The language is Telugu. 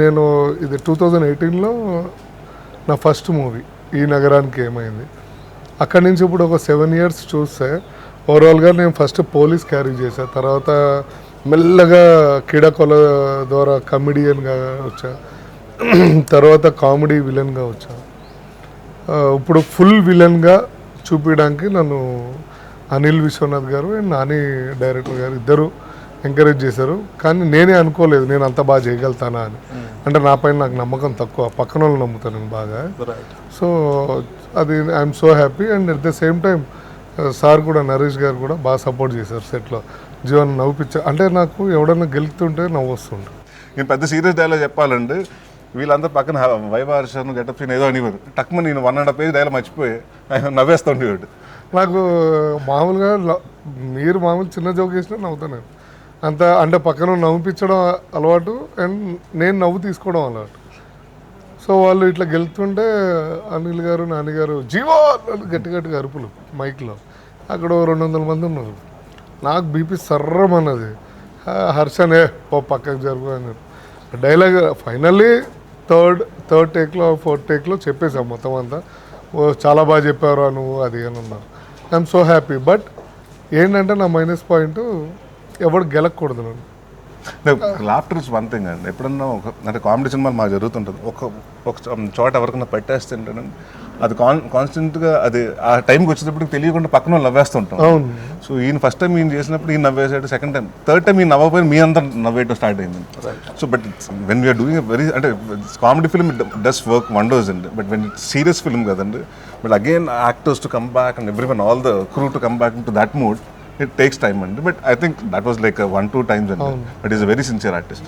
నేను ఇది 2018లో నా ఫస్ట్ మూవీ ఈ నగరానికి ఏమైంది. అక్కడి నుంచి ఇప్పుడు ఒక 7 years చూస్తే ఓవరాల్గా నేను ఫస్ట్ పోలీస్ క్యారీ చేశాను, తర్వాత మెల్లగా క్రీడాకొల ద్వారా కమెడియన్గా వచ్చా, తర్వాత కామెడీ విలన్గా వచ్చా. ఇప్పుడు ఫుల్ విలన్గా చూపించడానికి నన్ను అనిల్ విశ్వనాథ్ గారు అండ్ నాని డైరెక్టర్ గారు ఇద్దరు ఎంకరేజ్ చేశారు. కానీ నేనే అనుకోలేదు నేను అంత బాగా చేయగలుగుతానా అని. అంటే నా పైన నాకు నమ్మకం తక్కువ, పక్కన వాళ్ళు నమ్ముతాను నేను బాగా. సో అది I'm so happy. And at the same time sir కూడా, నరేష్ గారు కూడా బాగా సపోర్ట్ చేశారు సెట్లో. జీవన్ నవ్వుపిచ్చా అంటే నాకు ఎవడన్నా గెలుతుంటే నవ్వు వస్తుండే. నేను పెద్ద సీరియస్ డైలాగ్ చెప్పాలంటే వీళ్ళంతా పక్కన వైవార్షను గెటప్ సీన్ ఏదో అనివారు, టక్మ నేను 1.5 page డైలాగ్ మర్చిపోయి ఆయన నవ్వేస్తుండేవాడు. నాకు మామూలుగా మీరు మామూలు చిన్న జోక్ వేసినా నవ్వుతాను అంత, అంటే పక్కన నవ్వుపించడం అలవాటు అండ్ నేను నవ్వు తీసుకోవడం అలవాటు. సో వాళ్ళు ఇట్లా గెలుతుంటే అనిల్ గారు, నాన్నగారు జీవో గట్టి గట్టిగా అరుపులు మైక్లో. అక్కడ 200 మంది ఉన్నారు. నాకు బీపీ సర్రమన్నది. హర్షనే ఓ పక్కకు జరుగు అన్నారు. డైలాగ్ ఫైనల్లీ థర్డ్ టేక్లో 4th టేక్లో చెప్పేశాం మొత్తం అంతా. ఓ చాలా బాగా చెప్పారు నువ్వు అది అని అన్నారు. I'm so happy. బట్ ఏంటంటే నా మైనస్ పాయింట్ ఎవడు గెలకూడదు నన్ను. లాఫ్టర్ ఇస్ వన్ థింగ్ అండి. ఎప్పుడన్నా అంటే కామెడీ సినిమాలు మాకు జరుగుతుంటుంది, ఒక చోట ఎవరికైనా పెట్టేస్తుంటే అది కాన్స్టెంట్గా అది ఆ టైంకి వచ్చేటప్పుడు తెలియకుండా పక్కన వాళ్ళు నవ్వేస్తుంటాం. అవును. సో ఈయన ఫస్ట్ టైం ఈయన చేసినప్పుడు ఈయన నవ్వేసాడు, సెకండ్ టైం, థర్డ్ టైం ఈయన నవ్వపోయిన మీ అంతా నవ్వేయటం స్టార్ట్ అయింది. So but when we are doing very అంటే comedy film does work wonders అండి. But when it's serious film కదండి, but again actors to come back and everyone all the crew to come back into that mood, it takes time and but I think that was like 1-2 times and but he's a very sincere artist.